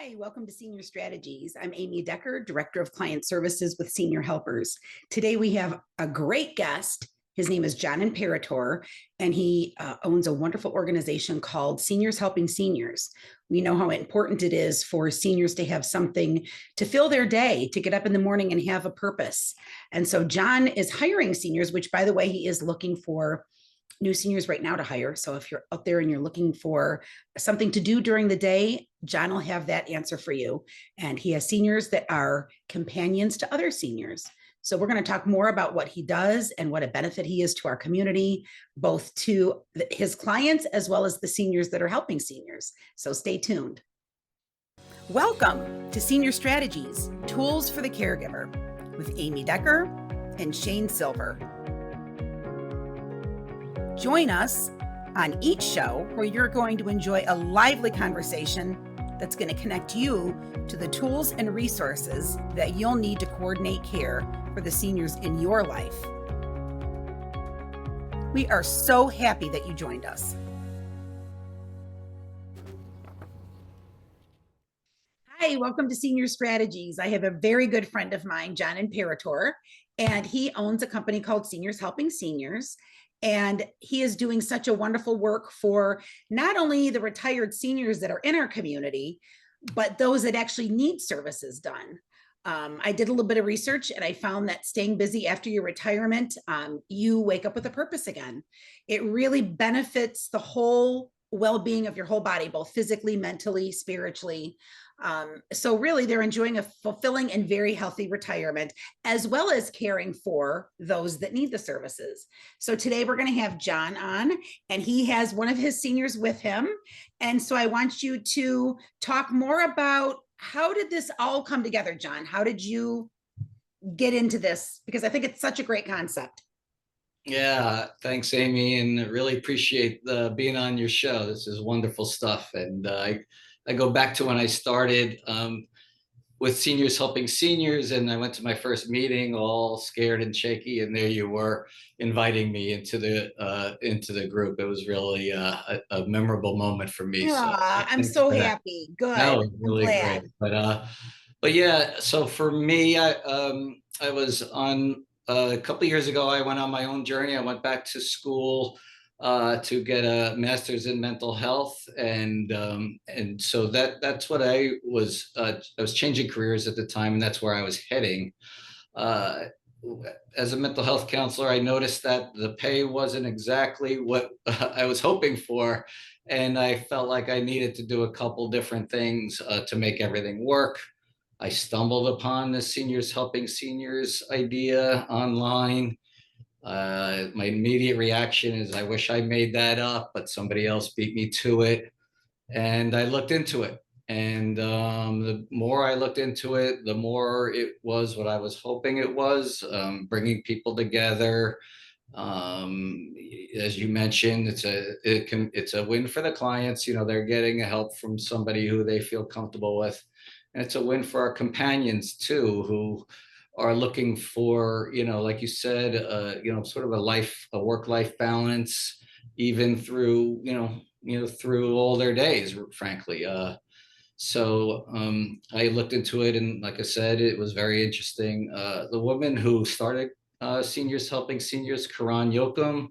Hi, welcome to Senior Strategies. I'm Amy Decker, Director of Client Services with Senior Helpers. Today we have a great guest. His name is John Imperatore, and he owns a wonderful organization called Seniors Helping Seniors. We know how important it is for seniors to have something to fill their day, to get up in the morning and have a purpose. And so John is hiring seniors, which, by the way, he is looking for new seniors right now to hire. So if you're out there and you're looking for something to do during the day, John will have that answer for you. And he has seniors that are companions to other seniors. So we're going to talk more about what he does and what a benefit he is to our community, both to his clients as well as the seniors that are helping seniors. So stay tuned. Welcome to Senior Strategies, Tools for the Caregiver with Amy Decker and Shane Silver. Join us on each show where you're going to enjoy a lively conversation that's going to connect you to the tools and resources that you'll need to coordinate care for the seniors in your life. We are so happy that you joined us. Hi, welcome to Senior Strategies. I have a very good friend of mine, John Imperatore, and he owns a company called Seniors Helping Seniors. And he is doing such a wonderful work for not only the retired seniors that are in our community, but those that actually need services done. I did a little bit of research and I found that staying busy after your retirement, you wake up with a purpose again. It really benefits the whole well-being of your whole body, both physically, mentally, spiritually. So really they're enjoying a fulfilling and very healthy retirement, as well as caring for those that need the services. So today we're going to have John on, and he has one of his seniors with him. And so I want you to talk more about how did this all come together, John? How did you get into this? Because I think it's such a great concept. Yeah, thanks, Amy, and I really appreciate being on your show. This is wonderful stuff, and I go back to when I started with Seniors Helping Seniors, and I went to my first meeting, all scared and shaky, and there you were, inviting me into the group. It was really a memorable moment for me. So I'm so happy. Good. that was I'm really glad. great. But yeah, so for me, I was on a couple of years ago. I went on my own journey. I went back to school to get a master's in mental health, and so that's what I was. I was changing careers at the time, and that's where I was heading. Uh, as a mental health counselor, I noticed that the pay wasn't exactly what I was hoping for, and I felt like I needed to do a couple different things to make everything work. I stumbled upon the Seniors Helping Seniors idea online. My immediate reaction is, I wish I made that up, but somebody else beat me to it. And I looked into it. And the more I looked into it, the more it was what I was hoping it was, bringing people together. As you mentioned, it's a win for the clients. You know, they're getting help from somebody who they feel comfortable with. And it's a win for our companions too, who are looking for, like you said, sort of a work-life balance, even through, through all their days, frankly. So I looked into it, and like I said, it was very interesting. The woman who started Seniors Helping Seniors, Karan Yokum,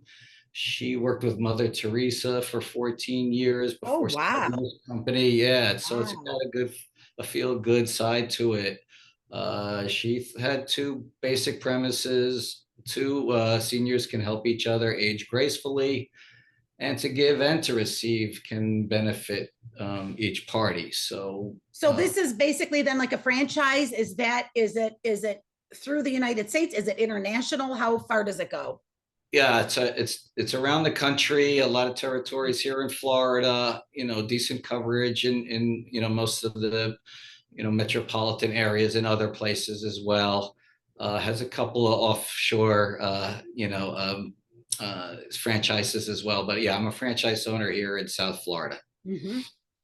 she worked with Mother Teresa for 14 years Oh, before wow. starting this company. Yeah, so it's Wow. got a feel good side to it. She had two basic premises. Two, seniors can help each other age gracefully, and to give and to receive can benefit each party. So This is basically then like a franchise. Is it through the United States? Is it international? How far does it go? yeah, it's around the country. A lot of territories here in Florida. Decent coverage in most of the metropolitan areas and other places as well. Has a couple of offshore franchises as well. But yeah, I'm a franchise owner here in South Florida. Mm-hmm.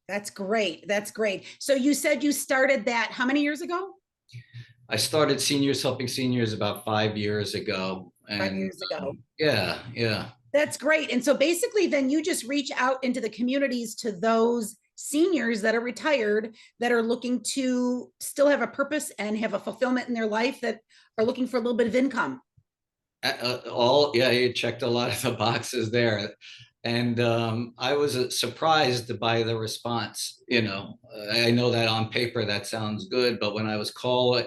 That's great. That's great. So you said you started that how many years ago? I started Seniors Helping Seniors about 5 years ago. 5 years ago. Yeah. That's great. And so basically then you just reach out into the communities to those seniors that are retired that are looking to still have a purpose and have a fulfillment in their life, that are looking for a little bit of income. Yeah, you checked a lot of the boxes there. And I was surprised by the response. I know that on paper that sounds good, but when I was called,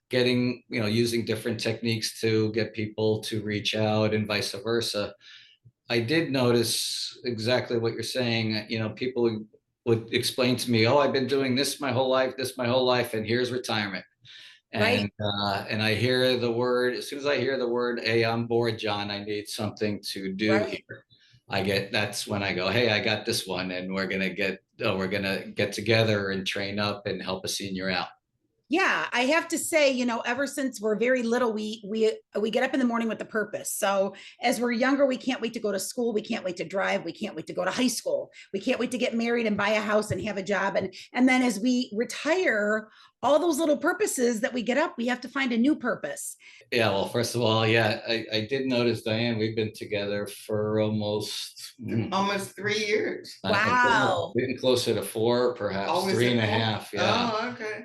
getting, using different techniques to get people to reach out and vice versa, I did notice exactly what you're saying. People would explain to me, "Oh, I've been doing this my whole life, and here's retirement." Right. And I hear the word, as soon as I hear the word, "Hey, I'm bored, John. I need something to do Right. here." That's when I go, "Hey, I got this one, and we're gonna get together and train up and help a senior out." Yeah, I have to say, ever since we're very little, we get up in the morning with a purpose. So as we're younger, we can't wait to go to school. We can't wait to drive. We can't wait to go to high school. We can't wait to get married and buy a house and have a job. And then as we retire, all those little purposes that we get up, we have to find a new purpose. Yeah, well, first of all, yeah, I did notice, Diane, we've been together for almost 3 years. Wow. Getting closer to 4, perhaps Always 3.5. Yeah. Oh, okay.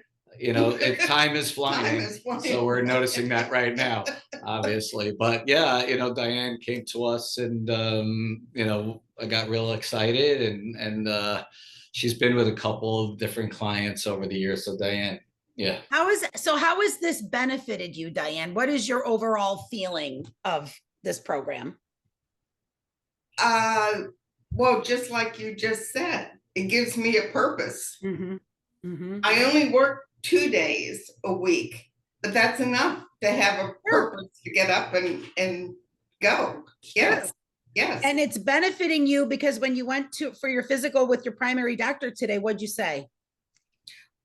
Time is flying. Time is flying. So we're noticing that right now, obviously. But yeah, Diane came to us, and I got real excited, and she's been with a couple of different clients over the years. So Diane, yeah. How has this benefited you, Diane? What is your overall feeling of this program? Well, just like you just said, it gives me a purpose. Mm-hmm. Mm-hmm. I only work 2 days a week, but that's enough to have a purpose to get up and go. Yes. Yes. And it's benefiting you because when you went for your physical with your primary doctor today, what'd you say?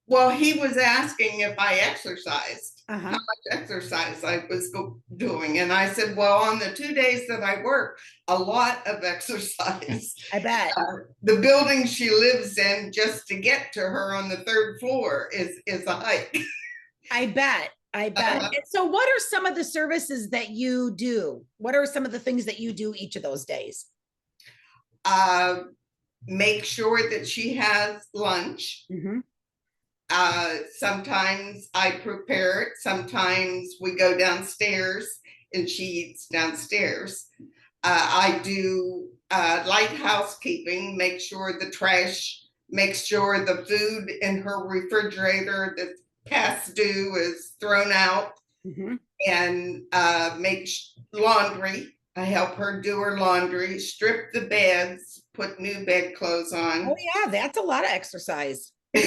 Well, he was asking if I exercised, how much exercise I was doing. And I said, well, on the 2 days that I work, a lot of exercise. I bet. The building she lives in, just to get to her on the 3rd floor is a hike. I bet. So what are some of the services that you do? What are some of the things that you do each of those days? Make sure that she has lunch. Mm-hmm. Sometimes I prepare it. Sometimes we go downstairs and she eats downstairs. I do light housekeeping, make sure the trash, make sure the food in her refrigerator that's past due is thrown out. Mm-hmm. And make laundry. I help her do her laundry, strip the beds, put new bedclothes on. Oh yeah, that's a lot of exercise. And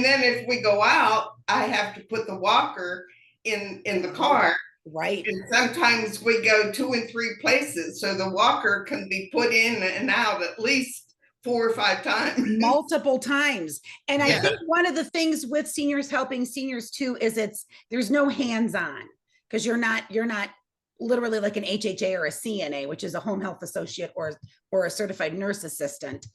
then if we go out, I have to put the walker in the car. Right. And sometimes we go 2 and 3 places, so the walker can be put in and out at least 4 or 5 times. Multiple times. And I think one of the things with Seniors Helping Seniors too is there's no hands-on, because you're not literally like an HHA or a CNA, which is a home health associate or a certified nurse assistant.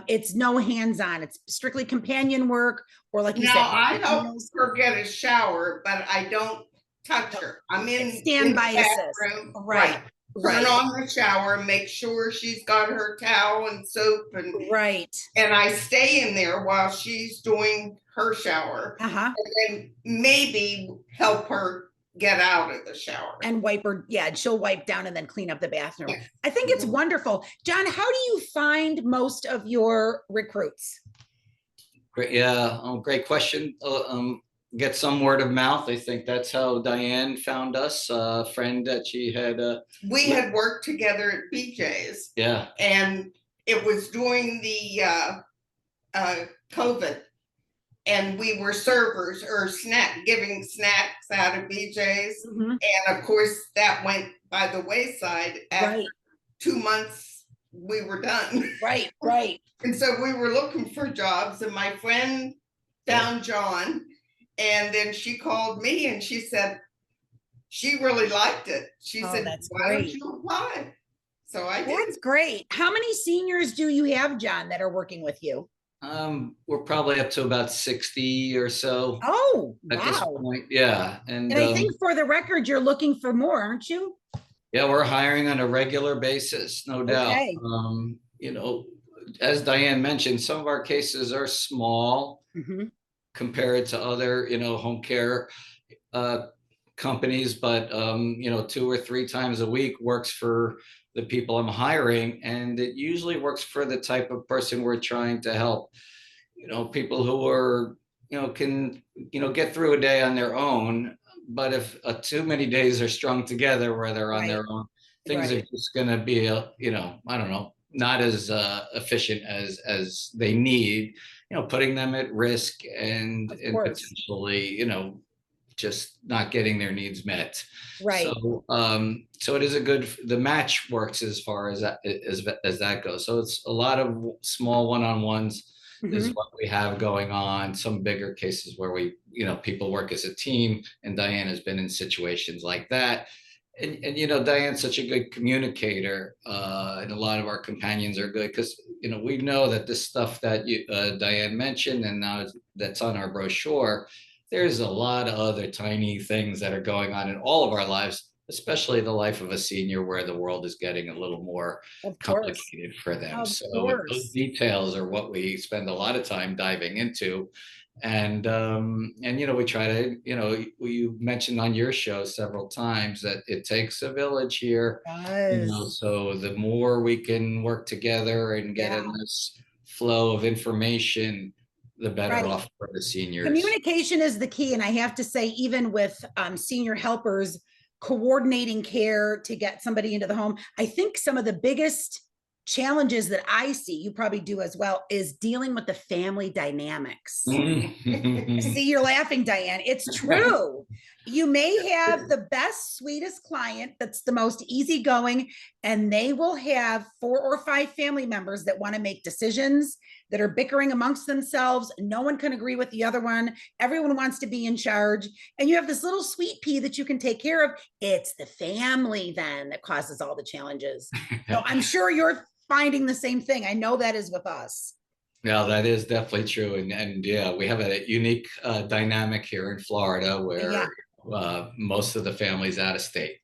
It's no hands-on. It's strictly companion work, or like you said. I help her get a shower, but I don't touch her. I'm in standby assist. Right. Turn on the shower, make sure she's got her towel and soap, and and I stay in there while she's doing her shower, and then maybe help her get out of the shower and wipe her. Yeah, she'll wipe down and then clean up the bathroom. I think it's wonderful. John, how do you find most of your recruits? Great. Yeah. Great question. Get some word of mouth. I think that's how Diane found us. A friend that she had. We had worked together at BJ's. Yeah. And it was during the COVID. And we were servers or giving snacks out of BJ's. Mm-hmm. And of course, that went by the wayside. After 2 months, we were done. Right. And so we were looking for jobs, and my friend found John. And then she called me and she said she really liked it. She said, why don't you apply? So I did. That's great. How many seniors do you have, John, that are working with you? We're probably up to about 60 or so. Oh, at this point. Yeah. And I think for the record, you're looking for more, aren't you? Yeah, we're hiring on a regular basis, no doubt. you know, as Diane mentioned, some of our cases are small Mhm. compared to other, home care uh, companies, but 2 or 3 times a week works for the people I'm hiring, and it usually works for the type of person we're trying to help. People who are, can, get through a day on their own, but if too many days are strung together where they're on Right, their own, things are right. just going to be, I don't know, not as efficient as they need, putting them at risk and Of and course. potentially, just not getting their needs met. Right. So it is the match works as far as that goes. So it's a lot of small one-on-ones is Mhm. what we have going on. Some bigger cases where people work as a team, and Diane has been in situations like that. And Diane's such a good communicator, and a lot of our companions are good because we know that this stuff that Diane mentioned, and now that's on our brochure, there's a lot of other tiny things that are going on in all of our lives, especially the life of a senior, where the world is getting a little more Of course. complicated for them. Of So those course. details are what we spend a lot of time diving into. And we try to, you mentioned on your show several times that it takes a village here, Does. so the more we can work together and get Yeah. in this flow of information, the better Right. off for the seniors. Communication is the key. And I have to say, even with senior helpers coordinating care to get somebody into the home, I think some of the biggest challenges that I see, you probably do as well, is dealing with the family dynamics. Mhm. See, you're laughing, Diane. It's true. You may have the best, sweetest client that's the most easygoing, and they will have 4 or 5 family members that want to make decisions that are bickering amongst themselves. No one can agree with the other one. Everyone wants to be in charge. And you have this little sweet pea that you can take care of. It's the family then that causes all the challenges. So I'm sure you're finding the same thing. I know that is with us. Yeah, that is definitely true. And yeah, we have a unique dynamic here in Florida Yeah. where most of the family's out of state.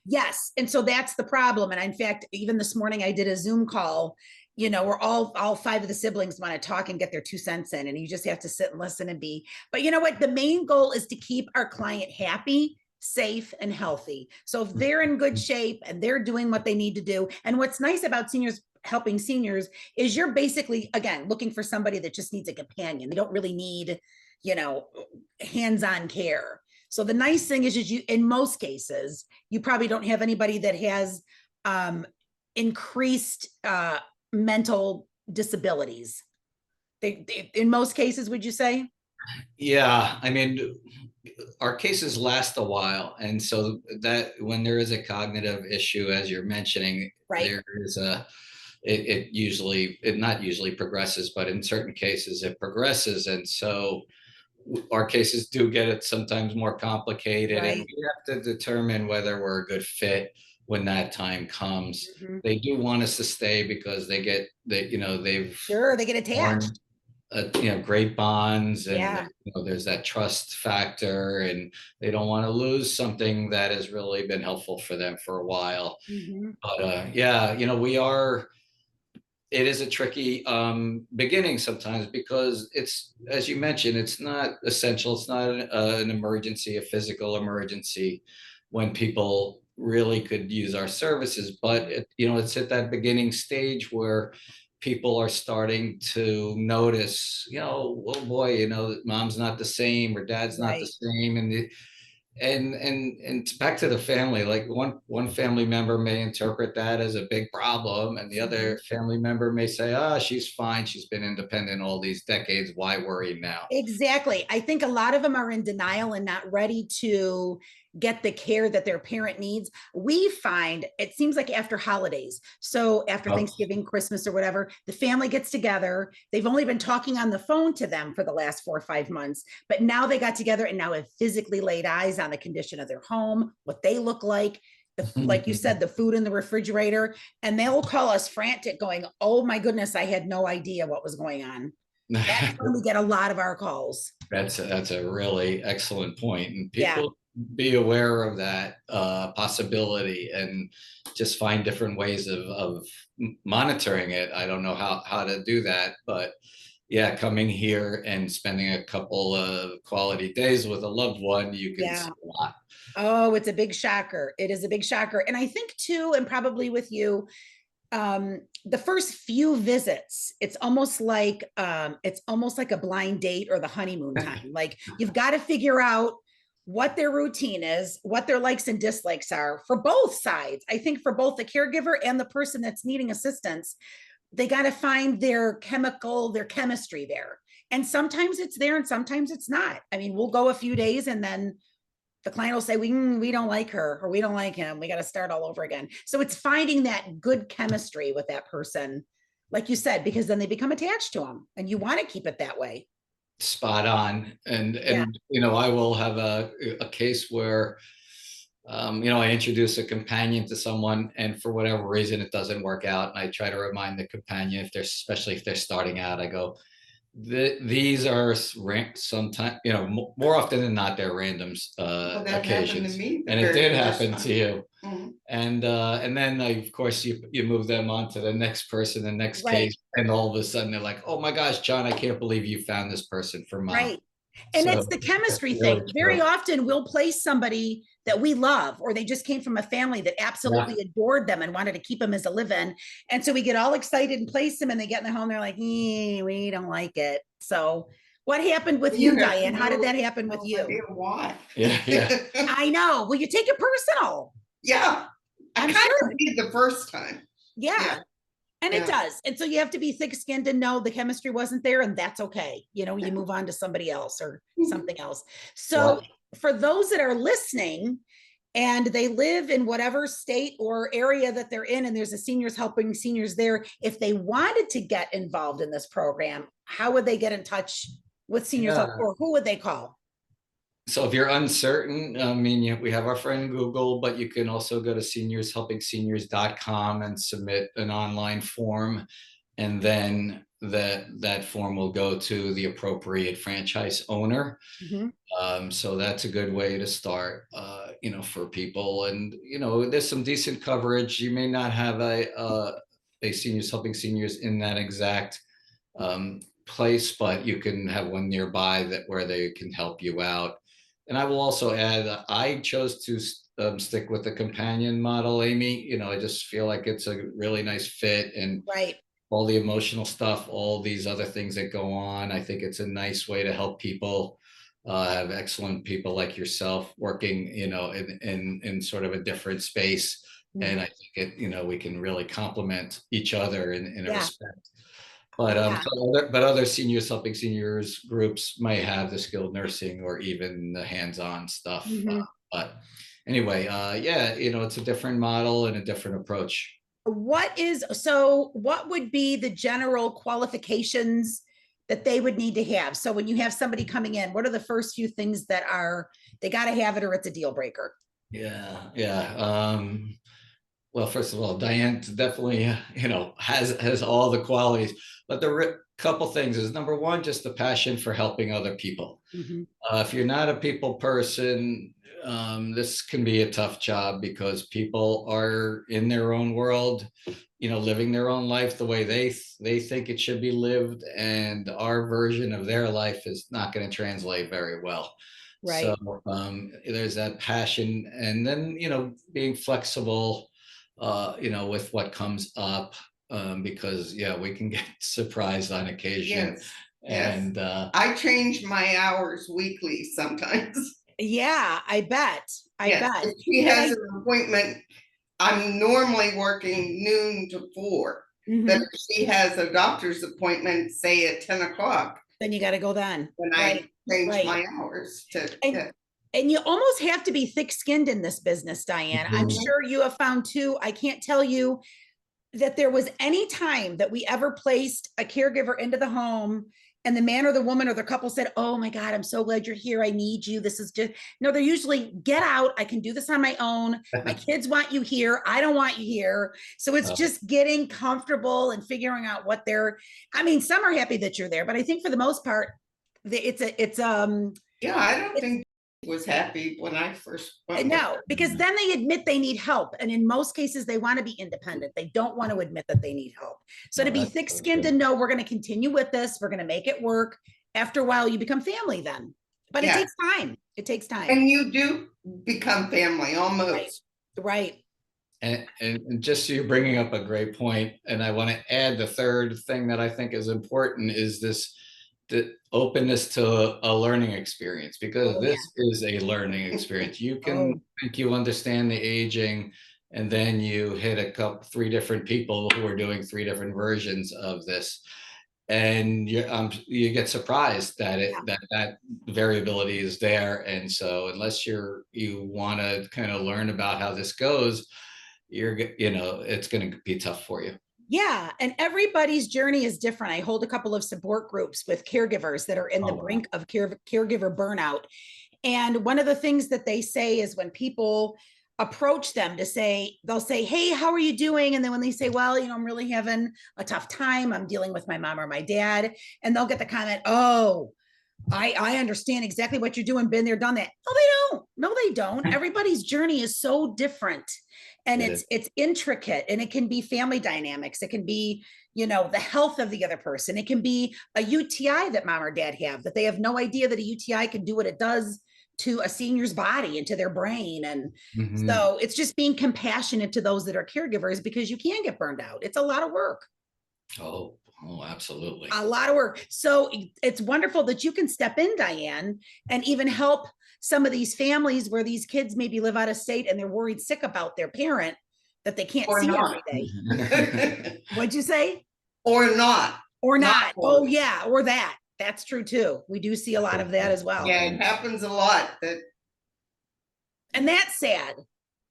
Yes. And so that's the problem. And in fact, even this morning I did a Zoom call, where all 5 of the siblings want to talk and get their 2 cents in, and you just have to sit and listen and be. But you know what? The main goal is to keep our client happy, safe, and healthy. So if they're in good shape and they're doing what they need to do, and what's nice about seniors helping seniors is you're basically, again, looking for somebody that just needs a companion. They don't really need, you know, hands-on care. So the nice thing is you, in most cases, you probably don't have anybody that has increased mental disabilities. In most cases, would you say? Yeah, I mean, our cases last a while, and so that when there is a cognitive issue, as you're mentioning, Right. there is it not usually progresses, but in certain cases it progresses, and so our cases do get it sometimes more complicated, and Right. we have to determine whether we're a good fit when that time comes. Mhm. They do want us to stay because they've Sure, they get attached. formed great bonds, and Yeah. there's that trust factor, and they don't want to lose something that has really been helpful for them for a while. Mhm. But yeah, it is a tricky beginning sometimes because it's, as you mentioned, it's not essential. It's not an emergency, a physical emergency, when people really could use our services. But it's at that beginning stage where people are starting to notice, oh boy, mom's not the same or dad's not the Right. same, and back to the family, like one family member may interpret that as a big problem, and the other Mhm. family member may say, ah, she's fine, she's been independent all these decades, why worry now? Exactly. I think a lot of them are in denial and not ready to get the care that their parent needs. We find it seems like after holidays. So after Oh, Thanksgiving, Christmas, or whatever, the family gets together. They've only been talking on the phone to them for the last 4 or 5 months, but now they got together and now have physically laid eyes on the condition of their home, what they look like. Like you said, the food in the refrigerator, and they'll call us frantic, going, "Oh my goodness, I had no idea what was going on." That's when we get a lot of our calls. that's a really excellent point, and Yeah. be aware of that possibility and just find different ways of monitoring it. I don't know how to do that, but yeah, coming here and spending a couple of quality days with a loved one, you can Yeah. see a lot. Oh, it's a big shocker. It is a big shocker. And I think too, and probably with you, the first few visits, it's almost like a blind date or the honeymoon time. Like you've got to figure out what their routine is, what their likes and dislikes are for both sides. I think for both the caregiver and the person that's needing assistance, they got to find their chemistry there. And sometimes it's there and sometimes it's not. I mean, we'll go a few days and then the client will say, we don't like her or we don't like him. We got to start all over again. So it's finding that good chemistry with that person, like you said, because then they become attached to them and you want to keep it that way. Spot on. And Yeah. you know, I will have a case where you know, I introduce a companion to someone and for whatever reason it doesn't work out. And I try to remind the companion, if they're, especially if they're starting out, I go, these are sometimes, you know, more often than not, they're random Well, that happened to occasions. me the And it very did first happen time. to you. Mhm. And then of course you move them on to the next person, the next Right. case, and all of a sudden they're like, oh my gosh, John, I can't believe you found this person for mom. Right. And So that's the chemistry that's thing. really Very true. often we'll place somebody that we love, or they just came from a family that absolutely adored them and wanted to keep them as a live-in. And so we get all excited and place them and they get in the home. They're like, we don't like it. So what happened with you, have Diane? How did that happen with no you? idea why. Yeah. I know. Well, you take it personal. Yeah. I I'm kind sure. of did the first time. Yeah. Yeah. And it Yeah. does. And so you have to be thick-skinned and know the chemistry wasn't there, and that's okay. You know, you move on to somebody else or something else. So for those that are listening and they live in whatever state or area that they're in, and there's a seniors helping seniors there, if they wanted to get involved in this program, how would they get in touch with Seniors Help, or who would they call? So if you're uncertain, I mean, we have our friend Google, but you can also go to seniorshelpingseniors.com and submit an online form. And then that form will go to the appropriate franchise owner. So that's a good way to start, you know, for people. And, you know, there's some decent coverage. You may not have a Seniors Helping Seniors in that exact place, but you can have one nearby where they can help you out. And I will also add, I chose to stick with the companion model, Amy. You know, I just feel like it's a really nice fit, and Right. all the emotional stuff, all these other things that go on. I think it's a nice way to help people. Have excellent people like yourself working, you know, in sort of a different space. And I think it, you know, we can really complement each other in a respect. But other seniors helping seniors groups might have the skilled nursing or even the hands-on stuff. But anyway, yeah, you know, it's a different model and a different approach. What would be the general qualifications that they would need to have? So when you have somebody coming in, what are the first few things that they got to have it or it's a deal breaker? Yeah. Well, first of all, Diane definitely, you know, has all the qualities, but the couple things is, number one, just the passion for helping other people. If you're not a people person, this can be a tough job because people are in their own world, you know, living their own life the way they think it should be lived, and our version of their life is not going to translate very well. Right. So there's that passion, and then, you know, being flexible, you know, with what comes up, because yeah, we can get surprised on occasion. And I change my hours weekly sometimes. Yeah, I bet. I bet. If she has an appointment, I'm normally working noon to 4. But if she has a doctor's appointment, say at 10 o'clock, then you got to go then. Then I change my hours to. And you almost have to be thick-skinned in this business, Diane. I'm sure you have found too. I can't tell you that there was any time that we ever placed a caregiver into the home and the man or the woman or the couple said, oh my God, I'm so glad you're here. I need you. This is just, no, they're usually, get out. I can do this on my own. My kids want you here. I don't want you here. So it's just getting comfortable and figuring out I mean, some are happy that you're there, but I think for the most part, yeah, I don't think was happy when I first went. No, because then they admit they need help. And in most cases, they want to be independent. They don't want to admit that they need help. So to be thick-skinned and know we're going to continue with this, we're going to make it work. After a while, you become family then. But it takes time. It takes time. And you do become family almost. Right. And just so you're bringing up a great point, and I want to add the third thing that I think is important is the openness to a learning experience, because this is a learning experience. You can think you understand the aging, and then you hit three different people who are doing three different versions of this, and you get surprised that that variability is there. And so unless you want to kind of learn about how this goes, it's going to be tough for you. Yeah. And everybody's journey is different. I hold a couple of support groups with caregivers that are in the brink of caregiver burnout. And one of the things that they say is when people approach them they'll say, hey, how are you doing? And then when they say, well, I'm really having a tough time, I'm dealing with my mom or my dad. And they'll get the comment, oh, I understand exactly what you're doing. Been there, done that. No, they don't. Everybody's journey is so different. And it's intricate, and it can be family dynamics. It can be, the health of the other person. It can be a UTI that mom or dad have, that they have no idea that a UTI can do what it does to a senior's body and to their brain. And so it's just being compassionate to those that are caregivers, because you can get burned out. It's a lot of work. Oh, absolutely. A lot of work. So it's wonderful that you can step in, Diane, and even help some of these families where these kids maybe live out of state and they're worried sick about their parent that they can't see every day. What'd you say? Or not. Oh yeah, or that. That's true too. We do see a lot of that as well. Yeah, it happens a lot. And that's sad.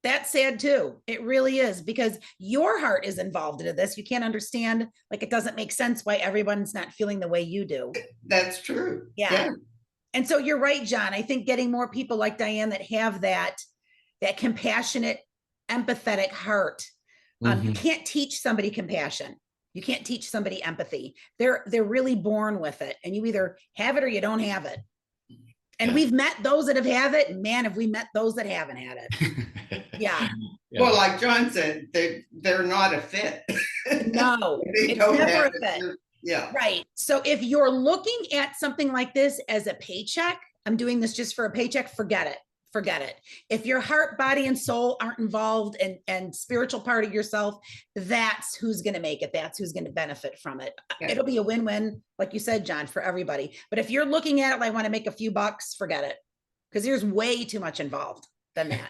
That's sad too. It really is, because your heart is involved into this. You can't understand, it doesn't make sense why everyone's not feeling the way you do. That's true. Yeah. And so you're right, John. I think getting more people like Diane that have that compassionate, empathetic heart. You can't teach somebody compassion. You can't teach somebody empathy. They're really born with it, and you either have it or you don't have it. And we've met those that have it, and man, have we met those that haven't had it. Yeah. Well, like John said, they're not a fit. No, it's never a fit. Yeah. Right. So if you're looking at something like this as a paycheck, I'm doing this just for a paycheck, forget it. Forget it. If your heart, body, and soul aren't involved, and spiritual part of yourself, that's who's going to make it. That's who's going to benefit from it. Yeah. It'll be a win-win, like you said, John, for everybody. But if you're looking at it like, I want to make a few bucks, forget it. Because there's way too much involved than that.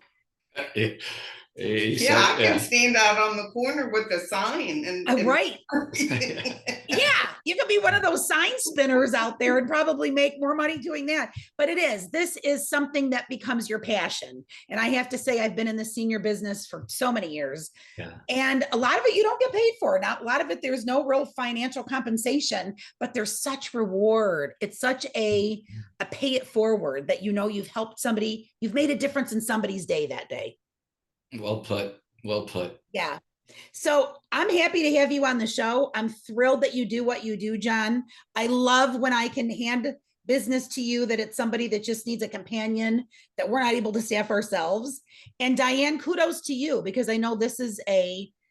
I can stand out on the corner with a sign and right. Yeah, you could be one of those sign spinners out there and probably make more money doing that. But this is something that becomes your passion. And I have to say, I've been in the senior business for so many years, and a lot of it you don't get paid for. Now, a lot of it, there's no real financial compensation, but there's such reward. It's such a pay it forward that you've helped somebody, you've made a difference in somebody's day that day. Well put. Yeah. So I'm happy to have you on the show. I'm thrilled that you do what you do, John. I love when I can hand business to you, that it's somebody that just needs a companion, that we're not able to staff ourselves. And Diane, kudos to you, because I know this is it's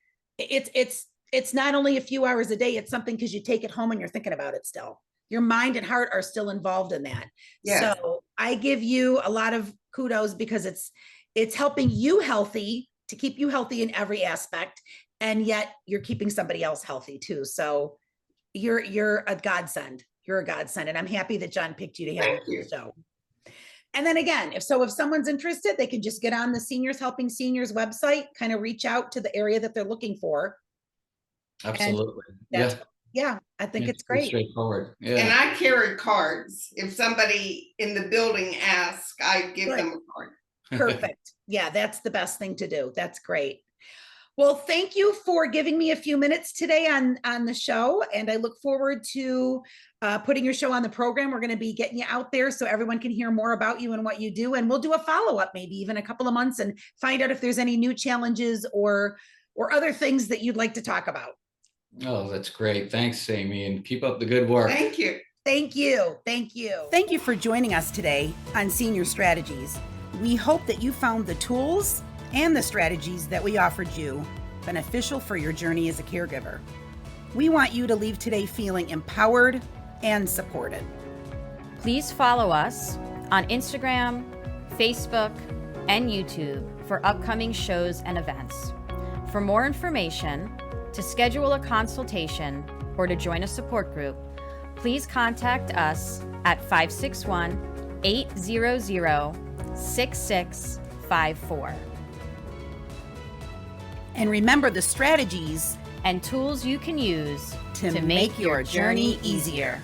not only a few hours a day, it's something, because you take it home and you're thinking about it still. Your mind and heart are still involved in that. Yeah. So I give you a lot of kudos, because it's helping you healthy, to keep you healthy in every aspect. And yet you're keeping somebody else healthy too. So you're a godsend. You're a godsend. And I'm happy that John picked you to have the show. And then again, if someone's interested, they can just get on the Seniors Helping Seniors website, kind of reach out to the area that they're looking for. Absolutely. Yeah, I think it's great. Straightforward. Yeah. And I carry cards. If somebody in the building asks, I give them a card. Perfect. Yeah, that's the best thing to do. That's great. Well, thank you for giving me a few minutes today on the show. And I look forward to putting your show on the program. We're going to be getting you out there so everyone can hear more about you and what you do. And we'll do a follow-up, maybe even a couple of months, and find out if there's any new challenges or other things that you'd like to talk about. Oh, that's great. Thanks, Amy. And keep up the good work. Thank you. Thank you. Thank you. Thank you for joining us today on Senior Strategies. We hope that you found the tools and the strategies that we offered you beneficial for your journey as a caregiver. We want you to leave today feeling empowered and supported. Please follow us on Instagram, Facebook, and YouTube for upcoming shows and events. For more information, to schedule a consultation, or to join a support group, please contact us at 561-800-6654. And remember the strategies and tools you can use to make your journey easier.